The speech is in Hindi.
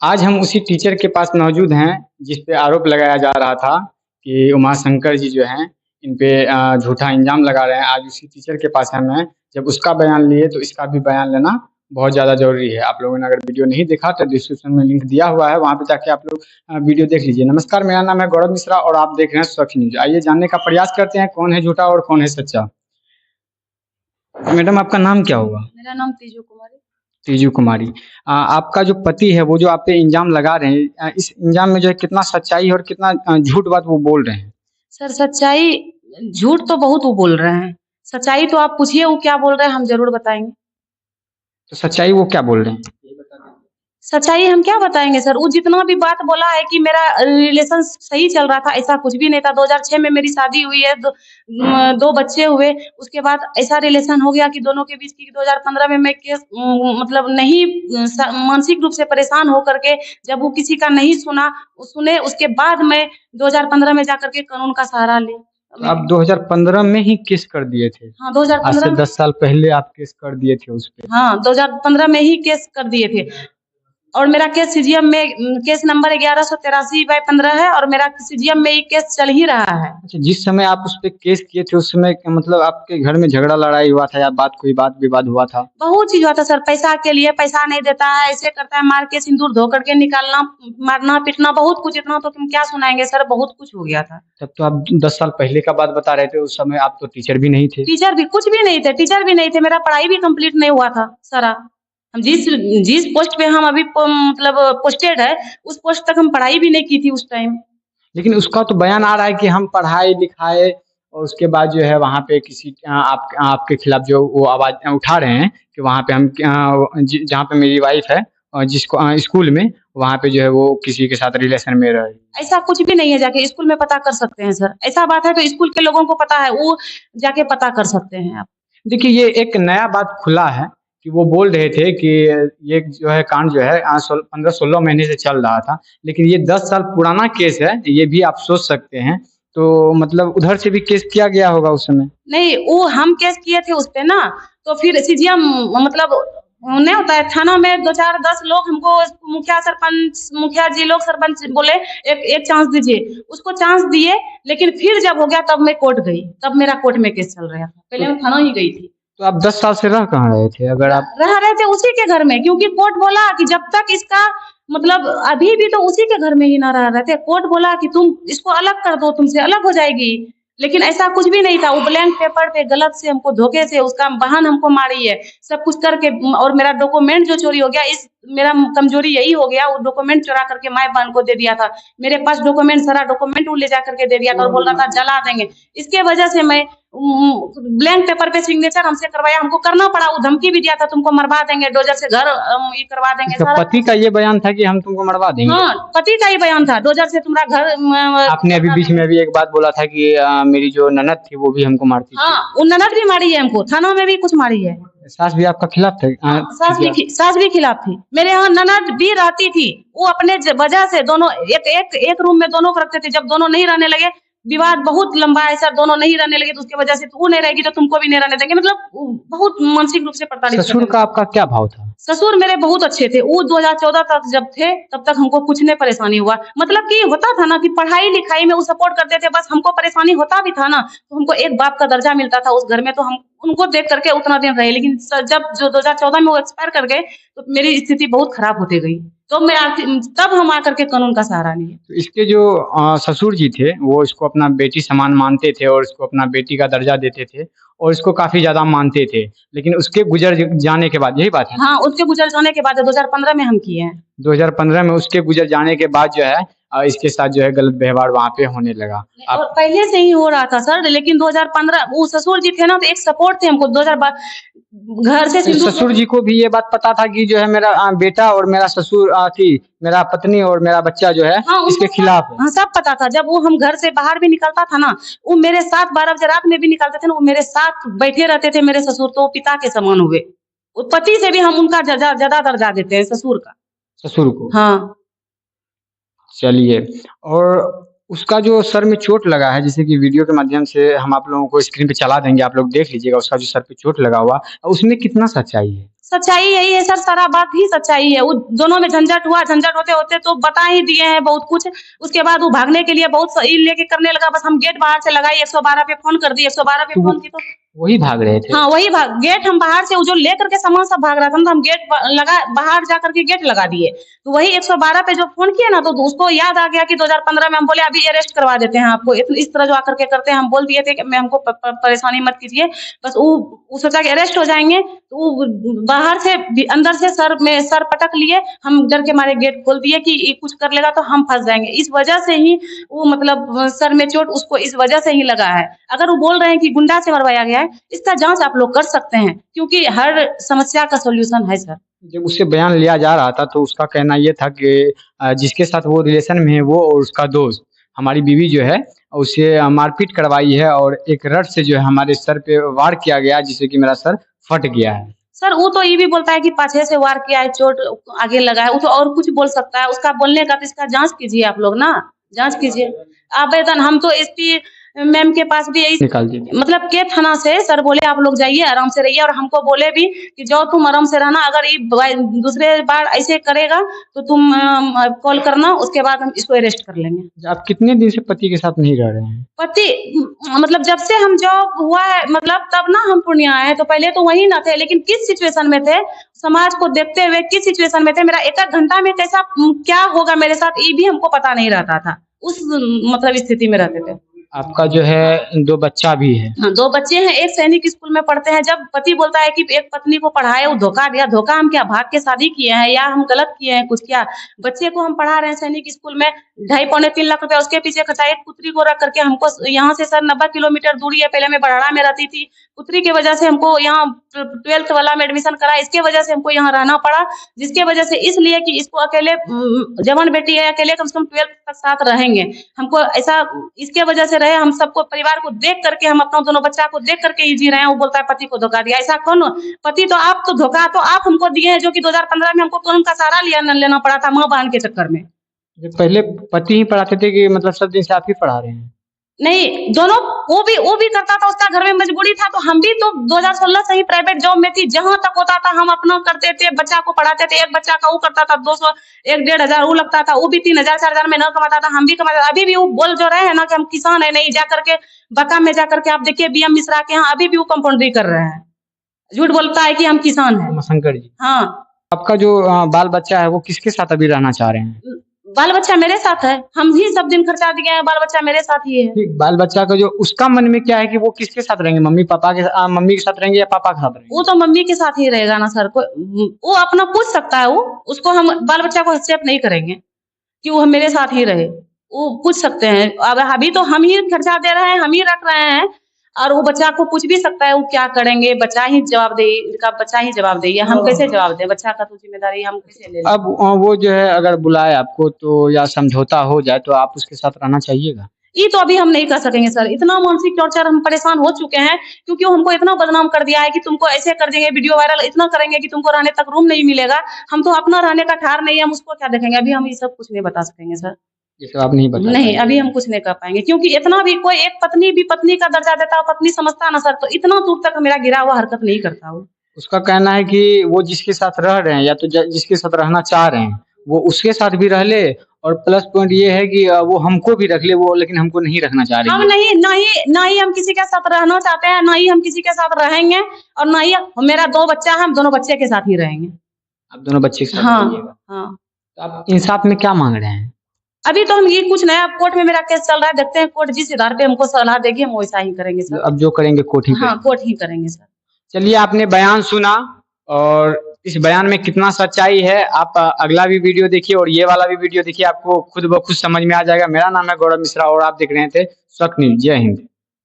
आज हम उसी टीचर के पास मौजूद हैं, जिस पे आरोप लगाया जा रहा था कि उमाशंकर जी जो हैं, इन पे झूठा इल्ज़ाम लगा रहे हैं। आज उसी टीचर के पास हम हैं। जब उसका बयान लिए तो इसका भी बयान लेना बहुत ज़्यादा ज़रूरी है। आप लोगों ने अगर वीडियो नहीं देखा तो डिस्क्रिप्शन में लिंक दिया हुआ है, वहाँ पे जाके आप लोग वीडियो देख लीजिए। नमस्कार, मेरा नाम है गौरव मिश्रा और आप देख रहे हैं स्वच्छ न्यूज़। आइए जानने का प्रयास करते हैं कौन है झूठा और कौन है सच्चा। मैडम, आपका नाम क्या हुआ? मेरा नाम तीजू कुमारी। तीजू कुमारी। आपका जो पति है वो जो आप पे इल्ज़ाम लगा रहे हैं, इस इल्ज़ाम में जो है कितना सच्चाई है और कितना झूठ बात वो बोल रहे हैं? सर सच्चाई झूठ तो बहुत वो बोल रहे हैं। सच्चाई तो आप पूछिए वो क्या बोल रहे हैं, हम ज़रूर बताएँगे। तो सच्चाई वो क्या बोल रहे हैं? सच्चाई हम क्या बताएँगे सर? वो जितना भी बात बोला है कि मेरा रिलेशन सही चल रहा था, ऐसा कुछ भी नहीं था। 2006 में मेरी शादी हुई है, 2 बच्चे हुए। उसके बाद ऐसा रिलेशन हो गया कि दोनों के बीच की 2015 में मैं केस मतलब नहीं मानसिक रूप से परेशान होकर के जब वो किसी का नहीं सुने उसके बाद मैं 2015 में जाकर के कानून का सहारा ली। आप 2015 में ही केस कर दिए थे? हाँ, आज 2015 से में 10 साल पहले आप केस कर दिए थे उस पे? हाँ, 2015 में ही केस कर दिए थे और मेरा केस सीजीएम में केस नंबर 1183/15 है और मेरा सीजीएम में ये केस चल ही रहा है। अच्छा, जिस समय आप उस पे केस किए थे उस समय मतलब आपके घर में झगड़ा लड़ाई हुआ था या कोई बात विवाद हुआ था? बहुत चीज़ हुआ था सर, पैसा के लिए पैसा नहीं देता है, ऐसे करता है, मार के सिंदूर धो करके निकालना, मारना-पीटना बहुत कुछ। इतना तो हम क्या सुनाएँगे सर, बहुत कुछ हो गया था। तब तो आप 10 साल पहले का बात बता रहे थे, उस समय आप तो टीचर भी नहीं थे। टीचर भी कुछ भी नहीं थे, टीचर भी नहीं थे, मेरा पढ़ाई भी कंप्लीट नहीं हुआ था सारा। हम जिस पोस्ट पे हम अभी मतलब पोस्टेड है, उस पोस्ट तक हम पढ़ाई भी नहीं की थी उस टाइम। लेकिन उसका तो बयान आ रहा है कि हम पढ़ाए-लिखाए और उसके बाद जो है वहाँ पे किसी आपके खिलाफ जो वो आवाज़ उठा रहे हैं कि वहाँ पे हम जहाँ पे मेरी वाइफ़ है जिसको स्कूल में वहाँ पे जो है वो किसी के साथ रिलेशन में रह रही है। ऐसा कुछ भी नहीं है, जाके स्कूल में पता कर सकते हैं सर। ऐसा बात है तो स्कूल के लोगों को पता है, वो जाके पता कर सकते हैं आप। देखिए, ये एक नया बात खुला है कि वो बोल रहे थे कि ये जो है कांड जो है 15-16 महीने से चल रहा था, लेकिन ये 10 साल पुराना केस है, ये भी आप सोच सकते हैं। तो मतलब उधर से भी केस किया गया होगा उस समय? नहीं, वो हम केस किए थे उसपे ना, तो फिर सीजीएम मतलब नहीं होता है, थाना में 2-4-10 लोग हमको मुखिया जी लोग सरपंच बोले एक चांस दीजिए। उसको चांस दिए, लेकिन फिर जब हो गया तब मैं कोर्ट गई, तब मेरा कोर्ट में केस चल रहा था। पहले मैं थाना ही गई थी। तो आप 10 साल से रह कहाँ रहे थे अगर आप? रह रहे थे उसी के घर में, क्योंकि कोर्ट बोला कि जब तक इसका मतलब अभी भी तो उसी के घर में ही ना रह रहे थे। कोर्ट बोला कि तुम इसको अलग कर दो, तुमसे अलग हो जाएगी, लेकिन ऐसा कुछ भी नहीं था। वो ब्लैंक पेपर पे गलत से हमको धोखे से उसका बहन हमको मारी है, सब कुछ करके। और मेरा डॉक्यूमेंट जो चोरी हो गया, इस मेरा कमजोरी यही हो गया, वो डॉक्यूमेंट चुरा करके माँ बहन को दे दिया था। मेरे पास डॉक्यूमेंट सारा डॉक्यूमेंट वो ले जा करके दे दिया था और बोल रहा था जला देंगे। इसके वजह से मैं ब्लैंक पेपर पे सिग्नेचर हमसे करवाया, हमको करना पड़ा। वो धमकी भी दिया था तुमको मरवा देंगे, डोजर से घर ये करवा देंगे इसका सारा। पति का ये बयान था कि हम तुमको मरवा देंगे? हाँ, पति का ही बयान था, डोजर से तुम्हारा घर आपने अभी बीच में भी एक बात बोला था कि मेरी जो ननद थी वो भी हमको मारती थी। हाँ, वो ननद भी मारी है हमको, थाना में भी कुछ मारी है। सास भी आपका खिलाफ थे? सास भी खिलाफ थी। मेरे यहाँ ननद भी रहती थी, वो अपने वजह से दोनों एक रूम में दोनों को रखते थे। जब दोनों नहीं रहने लगे, विवाद बहुत लंबा है सर, दोनों नहीं रहने लगे तो उसकी वजह से वो नहीं रहेगी तो तुमको भी नहीं रहने देंगे। मतलब बहुत मानसिक रूप से प्रताड़ित। ससुर का आपका क्या भाव था? ससुर मेरे बहुत अच्छे थे। वो 2014 तक जब थे तब तक हमको कुछ नहीं परेशानी हुआ। मतलब कि होता था ना कि पढ़ाई लिखाई में वो सपोर्ट करते थे, बस हमको परेशानी होता भी था ना तो हमको एक बाप का दर्जा मिलता था उस घर में, तो हम उनको देख करके उतना दिन रहे। लेकिन जब जो 2014 में वो एक्सपायर कर गए तो मेरी स्थिति बहुत खराब होती गई, तो मैं तब हम आकर के कानून का सहारा लिए। तो इसके जो ससुर जी थे वो इसको अपना बेटी समान मानते थे और इसको अपना बेटी का दर्जा देते थे और इसको काफी ज्यादा मानते थे, लेकिन उसके गुजर जाने के बाद, यही बात है? हाँ, उसके गुजर जाने के बाद 2015 में हम किए हैं। 2015 में उसके गुजर जाने के बाद जो है इसके साथ जो है गलत व्यवहार वहाँ पे होने लगा। और पहले से ही हो रहा था सर, लेकिन 2015 वो ससुर जी थे ना तो एक सपोर्ट थे हमको। 2012 घर से ससुर जी को भी ये बात पता था कि जो है मेरा बेटा और मेरा ससुर मेरा पत्नी और मेरा बच्चा जो है इसके खिलाफ है? हाँ, सब पता था। जब वो हम घर से बाहर भी निकलता था ना, वो मेरे साथ 12 बजे रात में भी निकलते थे ना, वो मेरे साथ बैठे रहते थे। मेरे ससुर तो पिता के समान हुए। पति से भी हम उनका ज्यादा दर्जा देते हैं ससुर का। ससुर को? हाँ। चलिए, और उसका जो सर में चोट लगा है, जैसे कि वीडियो के माध्यम से हम आप लोगों को स्क्रीन पे चला देंगे, आप लोग देख लीजिएगा उसका जो सर पे चोट लगा हुआ, उसमें कितना सच्चाई है? सच्चाई यही है सर, सारा बात ही सच्चाई है। वो दोनों में झंझट हुआ, झंझट होते होते तो बता ही दिए हैं बहुत कुछ। उसके बाद वो भागने के लिए बहुत सही लेके करने लगा। बस हम गेट बाहर से लगाई, 112 पे फोन कर दी, 112 पे फोन की तो वही भाग रहे थे। हाँ वही भाग, गेट हम बाहर से वो जो लेकर के सामान सब भाग रहा था ना, तो हम गेट लगा, बाहर जा करके गेट लगा दिए। तो वही 112 पे जो फोन किया ना, तो उसको याद आ गया कि 2015 में हम बोले अभी अरेस्ट करवा देते हैं आपको, इस तरह जो आकर के करते हैं। हम बोल दिए थे कि मैं हमको परेशानी मत कीजिए, बस वो सोचा कि अरेस्ट हो जाएंगे। तो वो बाहर से अंदर से सर पटक लिए। हम डर के मारे गेट खोल दिए कि ये कुछ कर लेगा तो हम फंस जाएंगे। इस वजह से ही वो मतलब सर में चोट उसको इस वजह से ही लगा है। अगर वो बोल रहे हैं कि गुंडा से मरवाया गया है, इसका जांच आप लोग कर सकते हैं, क्योंकि हर समस्या का सॉल्यूशन है सर। जब उससे बयान लिया जा रहा था तो उसका कहना ये था कि जिसके साथ वो रिलेशन में है वो और उसका दोस्त, हमारी बीवी जो है उसे मारपीट करवाई है और एक रड से जो है हमारे सर पे वार किया गया, जिससे कि मेरा सर फट गया है। सर वो तो ये भी बोलता है कि पाछे से वार किया है, चोट आगे लगा है। वो तो और कुछ बोल सकता है, उसका बोलने का तो इसका जांच कीजिए आप लोग ना, जांच कीजिए आवेदन। हम तो एसपी मैम के पास भी यही निकाल दीजिए। मतलब के थाना से सर बोले आप लोग जाइए, आराम से रहिए, और हमको बोले भी कि जाओ तुम आराम से रहना, अगर ये दूसरे बार ऐसे करेगा तो तुम कॉल करना, उसके बाद हम इसको अरेस्ट कर लेंगे। आप कितने दिन से पति के साथ नहीं रह रहे हैं? पति मतलब जब से हम जॉब हुआ है मतलब तब ना हम पूर्णिया आए, तो पहले तो वही ना थे, लेकिन किस सिचुएशन में थे, समाज को देखते हुए किस सिचुएशन में थे, मेरा एक घंटा में कैसा क्या होगा मेरे साथ ये भी हमको पता नहीं रहता था। उस मतलब स्थिति में रहते थे। आपका जो है 2 बच्चा भी है। हाँ 2 बच्चे हैं, एक सैनिक स्कूल में पढ़ते हैं। जब पति बोलता है कि एक पत्नी को पढ़ाए, वो धोखा दिया। धोखा हम क्या भाग के शादी किए हैं या हम गलत किए हैं कुछ? क्या बच्चे को हम पढ़ा रहे हैं सैनिक स्कूल में, 2.5-3 लाख रुपया उसके पीछे खर्चा। एक पुत्री को रख करके हमको यहाँ से सर 90 किलोमीटर दूरी है, पहले मैं बड़ाड़ा में रहती थी, पुत्री की वजह से हमको यहाँ 12th वाला में एडमिशन करा, इसके वजह से हमको यहाँ रहना पड़ा, जिसके वजह से इसलिए कि इसको अकेले जवान बेटी है, अकेले कम से कम 12th तक साथ रहेंगे, हमको ऐसा इसके वजह से रहे। हम सबको परिवार को देख करके, हम अपना दोनों बच्चा को देख करके ही जी रहे हैं। वो बोलता है पति को धोखा दिया, ऐसा कौन? पति तो आप, तो धोखा तो आप हमको दिए हैं, जो कि 2015 में हमको कानून का सहारा लेना पड़ा था माँ बहन के चक्कर में। पहले पति ही पढ़ाते थे कि मतलब सब दिन से आप ही पढ़ा रहे हैं? नहीं, दोनों, वो भी करता था, उसका घर में मजबूरी था। तो हम भी तो 2016 से ही प्राइवेट जॉब में थी, जहां तक होता था हम अपना करते थे, बच्चा को पढ़ाते थे। एक बच्चा का वो करता था 200, 1-1.5 हजार वो लगता था, वो भी 3,000-4,000 में न कमाता था, हम भी कमाता था। अभी भी वो बोल जो रहे हैं ना कि हम किसान है, नहीं, जा करके बता में जा करके आप देखिए बीएम मिश्रा के यहाँ अभी भी वो कंपाउंडरी कर रहे हैं, झूठ बोलता है कि हम किसान है। शंकर जी, हाँ, आपका जो बाल बच्चा है वो किसके साथ अभी रहना चाह रहे हैं? बाल बच्चा मेरे साथ है, हम ही सब दिन खर्चा दिए हैं, बाल बच्चा मेरे साथ ही है। ठीक, बाल बच्चा का जो उसका मन में क्या है कि वो किसके साथ रहेंगे? मम्मी के साथ रहेंगे या पापा के साथ रहेंगे? वो तो मम्मी के साथ ही रहेगा ना सर। वो अपना पूछ सकता है, वो उसको हम बाल बच्चा को एक्सेप्ट नहीं करेंगे कि वो मेरे साथ ही रहे। वो पूछ सकते हैं, अब अभी तो हम ही खर्चा दे रहे हैं, हम ही रख रहे हैं, और वो बच्चा को पूछ भी सकता है वो क्या करेंगे, बच्चा ही जवाब दे, इनका बच्चा ही जवाब देगा, हम कैसे जवाब दें? बच्चा का तो जिम्मेदारी हम कैसे ले लें? अब वो जो है अगर बुलाए आपको तो या समझौता हो जाए तो आप उसके साथ रहना चाहिएगा? ये तो अभी हम नहीं कर सकेंगे सर, इतना मानसिक टॉर्चर हम परेशान हो चुके हैं, क्योंकि वो हमको इतना बदनाम कर दिया है कि तुमको ऐसे कर देंगे, वीडियो वायरल इतना करेंगे कि तुमको रहने तक रूम नहीं मिलेगा। हम तो अपना रहने का ठार नहीं है, हम उसको क्या देखेंगे? अभी हम ये सब कुछ नहीं बता सकेंगे सर। ये सब आप नहीं बता नहीं, पाएंगे? अभी हम कुछ नहीं कर पाएंगे, क्योंकि इतना भी कोई एक पत्नी भी पत्नी का दर्जा देता है, पत्नी समझता ना सर, तो इतना दूर तक मेरा गिरा हुआ हरकत नहीं करता वो। उसका कहना है कि वो जिसके साथ रह रहे हैं या तो जिसके साथ रहना चाह रहे हैं वो उसके साथ भी रह ले, और प्लस पॉइंट ये है कि वो हमको भी रख ले, वो लेकिन हमको नहीं रखना चाह रही हम है। नहीं हम किसी के साथ रहना चाहते हैं, ना ही हम किसी के साथ रहेंगे, और ना ही मेरा 2 बच्चा है, हम दोनों बच्चे के साथ ही रहेंगे। आप दोनों बच्चे के साथ हाँ, रहिएगा। हाँ। तो आप इंसाफ में क्या मांग रहे हैं? अभी तो हम ये कुछ नया, कोर्ट में मेरा केस चल रहा है, देखते हैं कोर्ट जिस आधार पे हमको सलाह देगी हम वैसा ही करेंगे सर। अब जो करेंगे कोर्ट ही हाँ, कोर्ट ही करेंगे सर। चलिए, आपने बयान सुना और इस बयान में कितना सच्चाई है आप अगला भी वीडियो देखिए और ये वाला भी वीडियो देखिए, आपको खुद ब खुद समझ में आ जाएगा। मेरा नाम है गौरव मिश्रा और आप देख रहे थे स्वच्छ न्यूज। जय हिंद।